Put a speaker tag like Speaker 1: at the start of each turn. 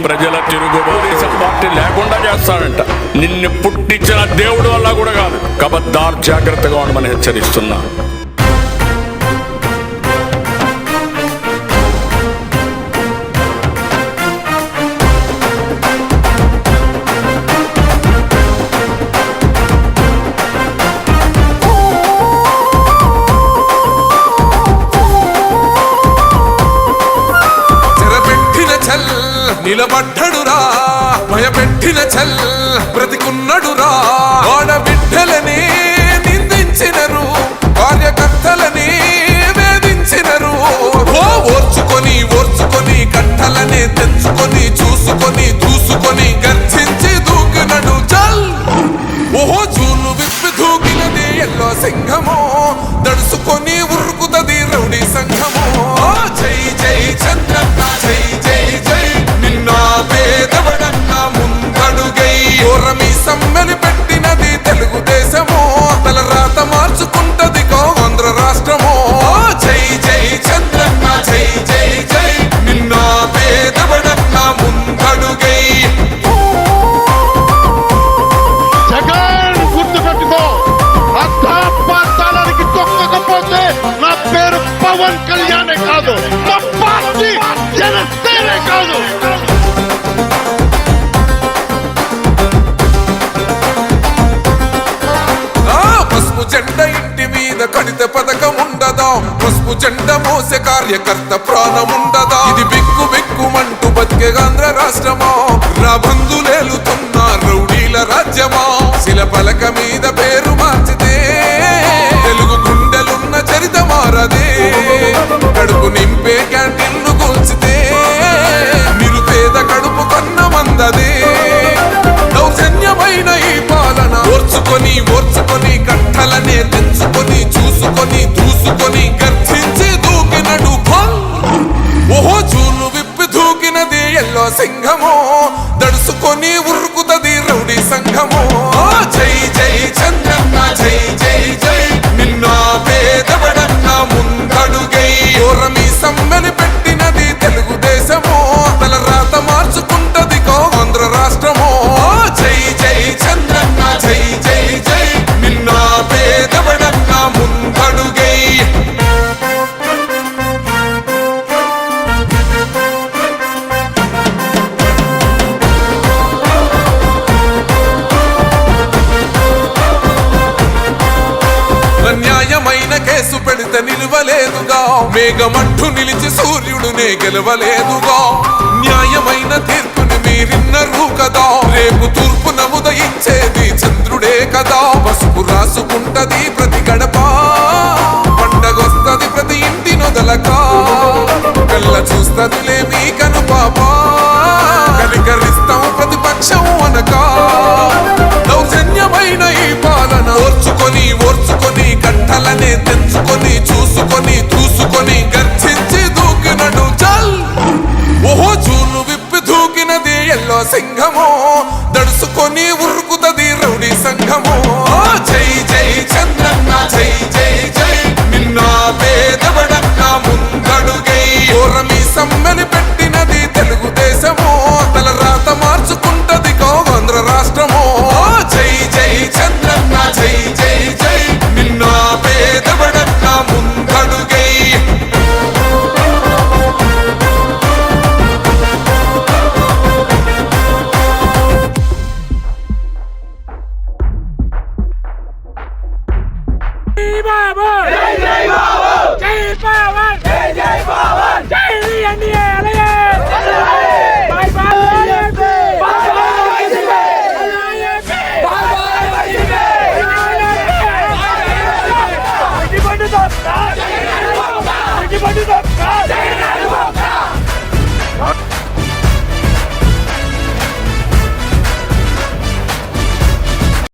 Speaker 1: ప్రజల తిరుగుబాటు పార్టీ లేకుండా చేస్తాడంట. నిన్ను పుట్టించిన దేవుడు వల్ల కూడా కాదు. కబద్దార్, జాగ్రత్తగా ఉండమని హెచ్చరిస్తున్నా.
Speaker 2: నిలబడ్డడురా భయపెట్టిన చల్ బ్రతికున్నడురా. ఆడబిడ్డలని నిందించినరు, కార్యకర్తలని వేధించినరు. ఓర్చుకొని ఓర్చుకొని కట్టలనే తెచ్చుకొని చూసుకొని దూసుకొని గర్జించి దూకినడు చల్. ఓహో జూలు విప్పి దూకినది ఎల్లో సింహమో, దడుసుకొని ఉరుకుతది రౌడీ సంఘమో. జై జై చంద్రన్న జై జై జై, పేదవడన్న ముందడుగై. ఓరమి సమ్మెలి పెట్టినది తెలుగుదేశమో, తల రాత మార్చుకుంటది ఆంధ్ర రాష్ట్రమో. జై జై చంద్రన్న జై జై జై, నిన్న పేదవడన్న ముందడుగై.
Speaker 3: జగన్ గుర్తు పెట్టుకో, అర్థాపాతాలకి తొక్కకపోతే నా పేరు పవన్ కళ్యాణే కాదు, నా పార్టీ జనసేనే కాదు.
Speaker 2: జెండా ఇంటి మీద కడితే పథకం ఉండదా, పసుపు జెండా మోసే కార్యకర్త ప్రాణం ఉండదా. ఇది బిక్కు బిక్కుమంటూ బతికే ఆంధ్ర రాష్ట్రమా, రాబందులేలుతున్న రౌడీల రాజ్యమా. శిల పలక మీద పేరు మార్చితే తెలుగు గుండెలున్న చరిత మారదే. కడుపు నింపే క్యాంటీన్లు కూల్చితే నిరుపేద కడుపు కన్న మందదే. దౌర్జన్యమైన ఈ పాలన ఓర్చుకొని ఓర్చుకొని కట్టలనే తెచ్చుకొని చూసుకొని దూసుకొని గర్జించి దూకినడు ఫల్. ఓహో జూలు విప్పి దూకినది ఎల్లో సింహమో, దడుసుకొని ఉరుకుతది రౌడీ సంఘమో. జై జై చంద్రన్న జై జై జై, నిన్న పేదవడన్న ముందడుగై. ఓరమి సమ్మెలి పెట్టినది తెలుగుదేశమో, తల రాత మార్చుకుంటది ఆంధ్ర రాష్ట్రమో. జై జై చంద్రన్న జై జై జై, నిన్న పేదవడన్న ముందడుగై. అన్యాయమైన కేసు పెడితే నిలవలేదుగా, మేఘమంటూ నిలిచి సూర్యుడునే గెలవలేదుగా. న్యాయమైన తీర్పుని మీరిన్నరు కదా, రేపు తూర్పు నముదయించేది చంద్రుడే కదా. పసుపు రాసుకుంటది ప్రతి గడప, పండగొస్తది ప్రతి ఇంటి నొదలక. కళ్ళ చూస్తదిలే మీ కను పాప, కనికరిస్తాం ప్రతిపక్షం అనక. దౌర్జన్యమైన ఈ పాలన ఓర్చుకొని ఓర్చుకొని కట్టలనే తెచ్చుకొని చూసుకొని దూసుకొని గర్జించి దూకినడు చల్. ఓహో జూలు విప్పి దూకినది ఎల్లో సింహం